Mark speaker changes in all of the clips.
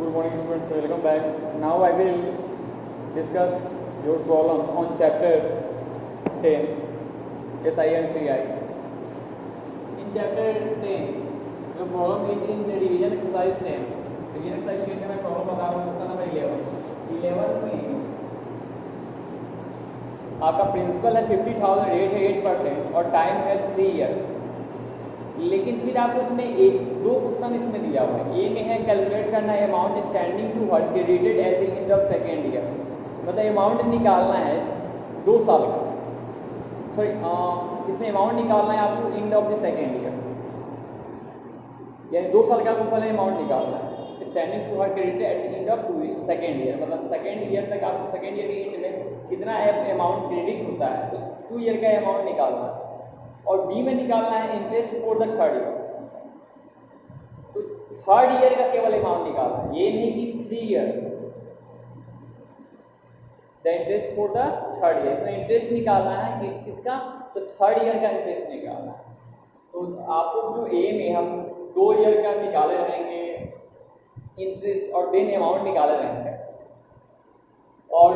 Speaker 1: Good morning students, welcome back. Now I will discuss your problems on chapter 10 SI and CI. In chapter 10 your problem is in revision exercise 10. Revision exercise 10 का मैं problem बता रहा हूँ, उसका number 11 में आपका principal है 50,000, rate है 8% और टाइम है 3 years. लेकिन फिर आपको इसमें दो क्वेश्चन इसमें दिया हुआ है. ए में है कैलकुलेट करना है amount standing to her credited at the end of second year. मतलब अमाउंट निकालना है 2 साल का. सॉरी, इसमें अमाउंट निकालना है आपको end of the second year, यानी 2 साल का आपको पहले अमाउंट निकालना है standing to her credited at the end of second year. मतलब सेकेंड ईयर तक आपको सेकेंड ईयर के एंड में कितना अमाउंट क्रेडिट होता है, तो 2 ईयर का अमाउंट निकालना है. और बी में निकालना है interest for the third year. तो थर्ड ईयर का केवल अमाउंट निकालना है, ये नहीं कि 3 year. The interest for the third year, इसमें इंटरेस्ट निकालना है कि किसका, तो थर्ड ईयर का इंटरेस्ट निकालना है. तो आपको जो ए में हम 2 ईयर का निकाले रहेंगे इंटरेस्ट और देन अमाउंट निकाले रहेंगे, और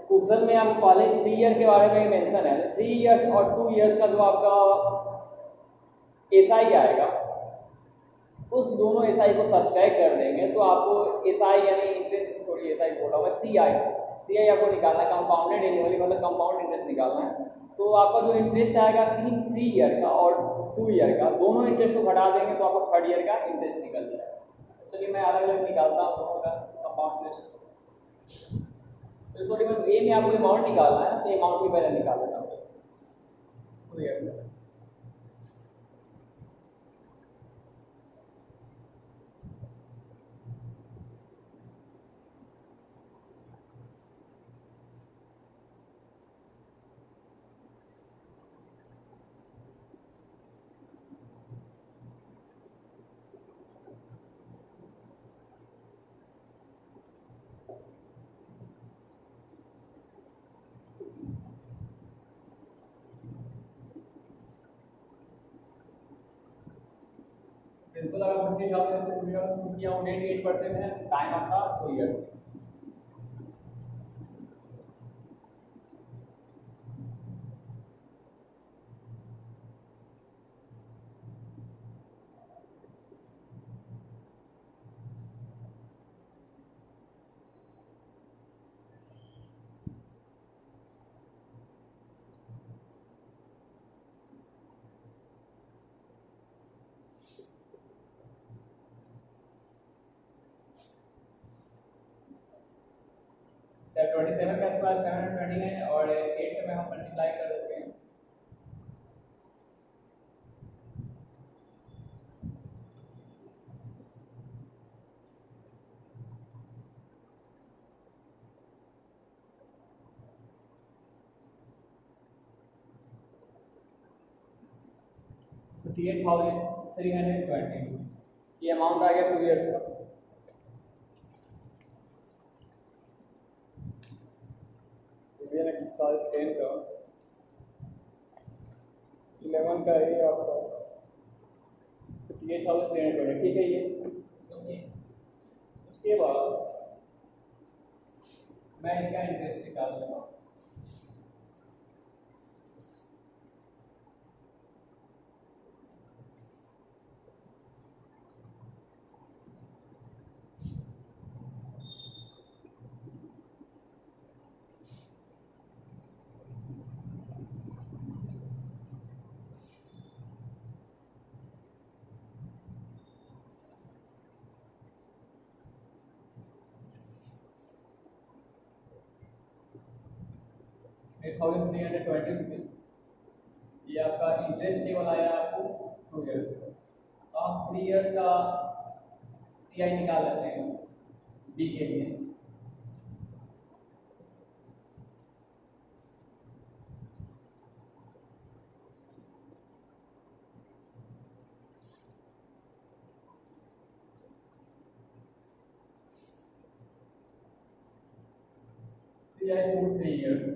Speaker 1: क्वेश्चन में आपको पहले 3 ईयर के बारे में मेंशन है. 3 इयर्स और 2 इयर्स का जो आपका एसआई आएगा, उस दोनों एसआई को सब्सट्रैक्ट कर देंगे तो आपको एसआई यानी इंटरेस्ट, सॉरी एसआई बोल रहा हूँ, सीआई आपको निकालना है. कंपाउंडेड एनुअली मतलब कंपाउंड इंटरेस्ट निकालना है. तो आपका जो इंटरेस्ट आएगा 3 ईयर का और 2 ईयर का, दोनों इंटरेस्ट को घटा देंगे तो आपको थर्ड ईयर का इंटरेस्ट निकल जाएगा. चलिए मैं अलग अलग निकालता हूँ दोनों का कंपाउंड इंटरेस्ट. सॉरी, मतलब ए में आपको अमाउंट निकालना है तो अमाउंट भी पहले निकाल देता हूँ. तो यस प्रिंसिपल अगर 50,000 8% है, टाइम आपका 2 ईयर. सेवन 27 का स्क्वायर 720 है और 8 से में हम मल्टीप्लाई कर देते हैं. तो 58,320 ये अमाउंट आ गया 2 ईयर्स का. रिवीजन एक्सरसाइज 10 का 11 का है आपका 58,320. ठीक है ये. उसके बाद मैं इसका इंटरेस्ट निकाल लूँगा. ₹8,320 ये आपका इंटरेस्ट केवल आया आपको 2 ईयर्स का. आप 3 ईयर्स का सीआई निकाल लेते हैं बी के लिए. CI for 3 years.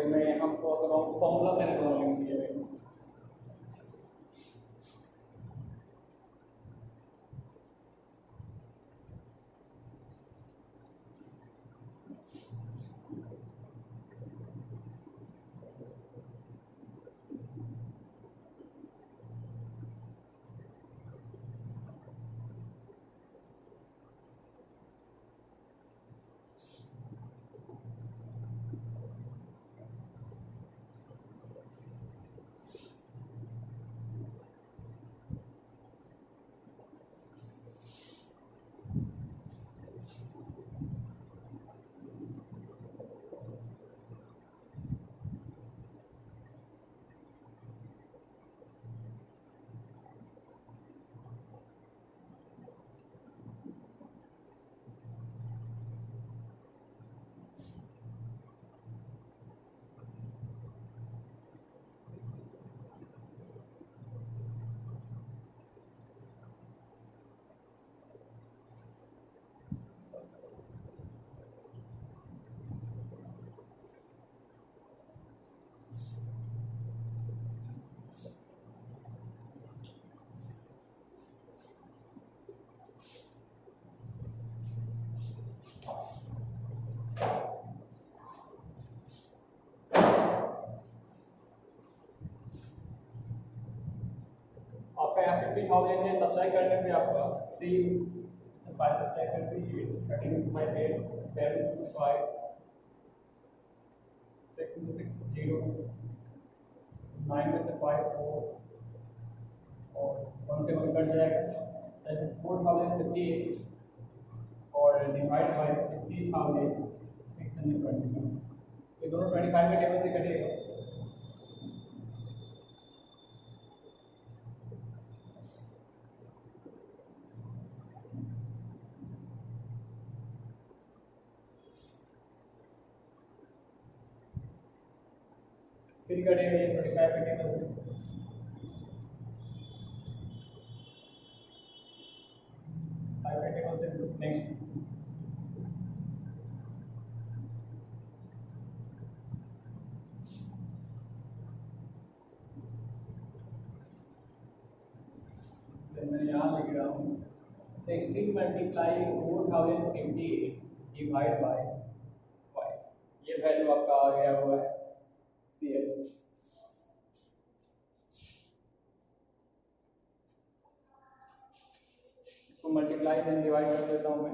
Speaker 1: सॉरी मैं यहाँ क्रॉस कर रहा हूँ, फॉर्मूला मैंने दोनों लिख दिया है। आपका यहाँ 50,000 है, सब्सट्रैक्ट करने पे आपका 3 से 5 सब्सट्रैक्ट करके 8 13 into 5 8 7 into 5 6 into 6 0 9 में से 5 4 और 1 से 1 कट जाएगा, दैट इज 4058 और डिवाइड बाय 50,620। ये दोनों 25 के टेबल से कटेगा। फिर कटेगा ये 25 के टेबल से, 5 के टेबल से नेक्स्ट मैं यहाँ लिख रहा हूँ 16 मल्टीप्लाई 4058 डिवाइड बाय 5। ये वैल्यू आपका आ गया हुआ है CL। इसको मल्टीप्लाई देन डिवाइड कर देता हूँ मैं।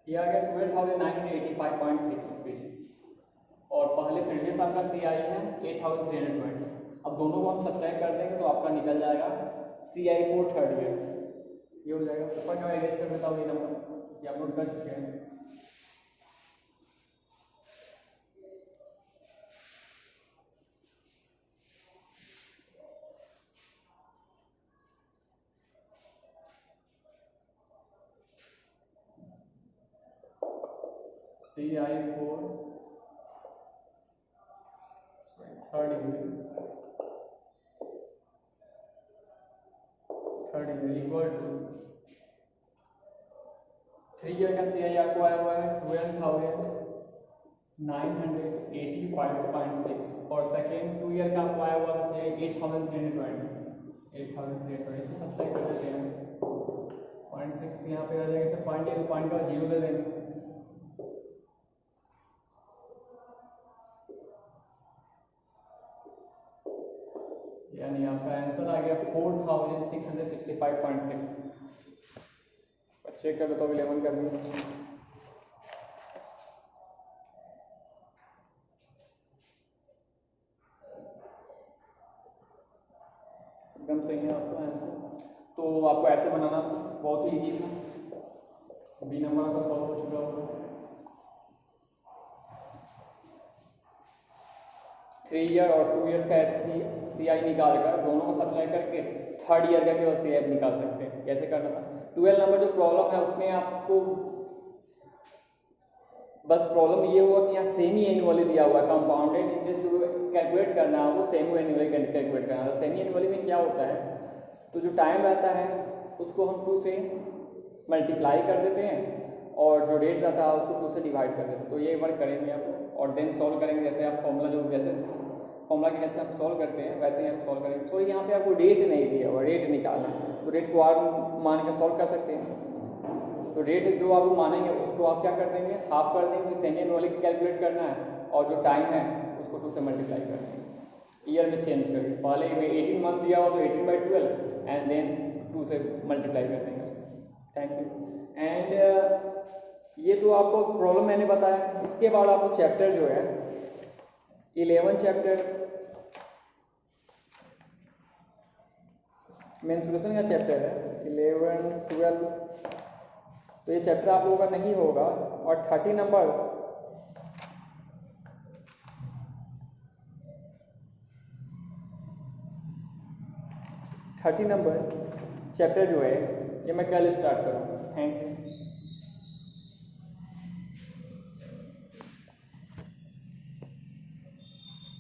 Speaker 1: ये आ गया 12,985.6 रुपीज और पहले प्रीवियस आपका CI है 8,320। अब दोनों को हम सब्ट्रैक्ट कर देंगे तो आपका निकल जाएगा CI फॉर थर्ड ईयर। ये हो जाएगा। ऊपर का इरेज कर देता हूँ ये नंबर, ये अपलोड कर चुके हैं। CI for third year equal to 3 year का CI आपको आया हुआ है 12,985.6 और सेकेंड 2 ईयर का आपको आया हुआ है CI 8,320। इसको सब्सट्रैक्ट कर देते हैं। 0.6 यहाँ पे आ जाएगा, इसे पॉइंट है तो पॉइंट का 0 ले लेंगे। यानी आपका आंसर आ गया 4,665.6। चेक कर लो तो 11 कर दूँ। एकदम सकते हैं आपको आंसर। तो आपको ऐसे बनाना था, बहुत ही ईजी था। बी नंबर आपका सॉल्व हो चुका होगा। 3 ईयर और 2 ईयर्स का SCI निकाल कर दोनों को सब्ट्रैक्ट करके 3rd ईयर का केवल CI निकाल सकते हैं। कैसे करना था? 12 नंबर जो प्रॉब्लम है उसमें आपको बस प्रॉब्लम ये हुआ कि यहाँ सेमी एनुअली दिया हुआ है, कंपाउंडेड इंटरेस्ट जो कैलकुलेट करना है वो सेमी एनुअली कैलकुलेट करना है। सेमी एनुअली में क्या होता है, तो जो टाइम रहता है उसको हम 2 से मल्टीप्लाई कर देते हैं और जो रेट रहता है उसको 2 से डिवाइड कर देते हैं। तो ये वर्क करेंगे आप और देन सॉल्व करेंगे। जैसे आप फॉर्मूला फॉर्मूला के हेल्प से आप सॉल्व करते हैं वैसे ही आप सॉल्व करेंगे। सो यहाँ पे आपको रेट नहीं दिया हुआ, रेट निकालना, तो रेट को आप मान के सॉल्व कर सकते हैं। तो रेट जो आप मानेंगे उसको आप क्या कर देंगे, हाफ कर देंगे, सेमी एनुअली कैलकुलेट करना है और जो टाइम है उसको 2 से मल्टीप्लाई कर देंगे, ईयर में चेंज करके। पहले में 18 मंथ दिया हुआ तो 18/12 एंड देन 2 से मल्टीप्लाई कर देंगे उसको। Thank you. एंड ये तो आपको प्रॉब्लम मैंने बताया। इसके बाद आपको चैप्टर जो है 11 चैप्टर मेंस्ट्रुएशन का चैप्टर है 11, 12, तो ये चैप्टर आप लोगों का नहीं होगा। और 30 नंबर चैप्टर जो है ये मैं कल स्टार्ट करूँगा। Thank you.